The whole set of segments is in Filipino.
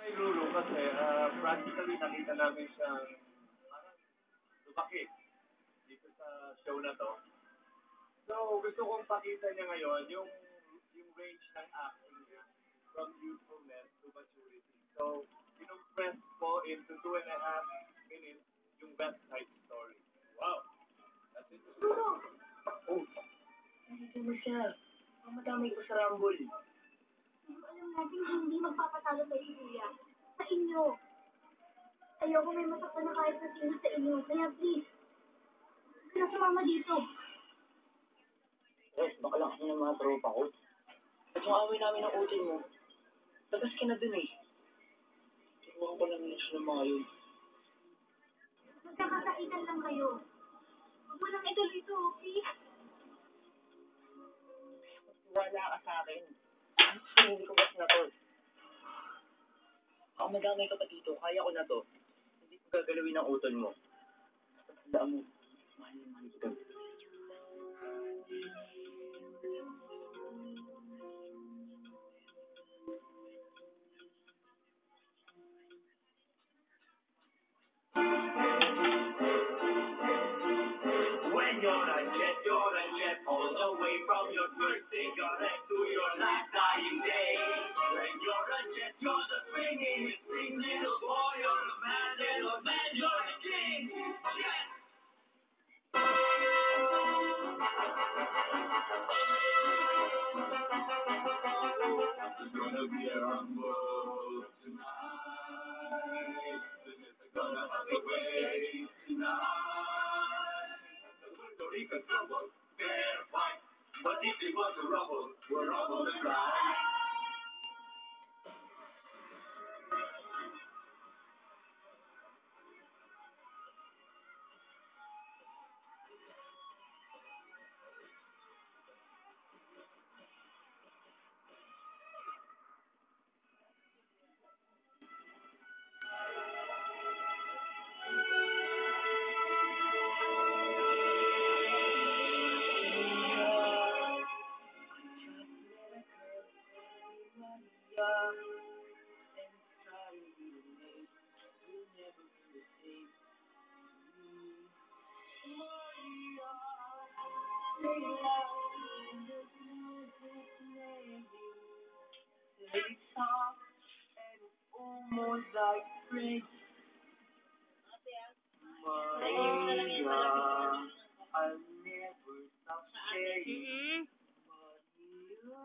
Kay Ruru kasi practically nakita namin siyang parang lumaki dito sa show na to. So, gusto kong pakita niya ngayon yung range ng acting niya from youthfulness to maturity. So, compress po into 2.5 minutes yung West Side Story. Wow! That's it. Oh, nandito na siya. Mamadamay ko sa Rumble. Pero alam natin hindi magpapatalo sa kuya. Sa inyo. Ayoko may masaktan na kahit na sino sa inyo. Kaya please, huwag ka na sumama dito. Res, baka lang ng mga tropa ko. At yung away namin ng hotel mo, labas ka na dun eh. Turuan ko lang nila siya ng mga yun. Magkakasaitan lang kayo. Huwag mo lang ituloy ito, please. Wala ka sa akin. Hindi ko gas na to. Ako madamay ka pa dito, kaya ko na to. Hindi ko gagalawin ang utol mo. Tandaan mo, mahal na mahal kita. When you're a jet, all the way from your first cigarette to your last dying day. When you're a jet, you're the swinging, sing little boy, you're a man, little man, you're a king. Jet! It's gonna be a rumble tonight. The Jets are gonna have a way tonight. The Puerto Rican trouble, fair fight. But if they want to rumble, we're rumble and ride. Almost like rain. Maria, I'll never stop saying Maria.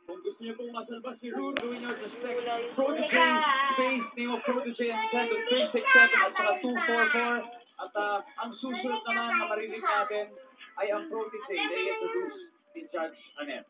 Kung gusto niyo pong masalba si Ruru, gawin niyo just text Protege, space, name of Protege, and send to 367 at saka 244. At ang susunod naman na marinig natin ay ang Protege. They introduce si Judge Annette.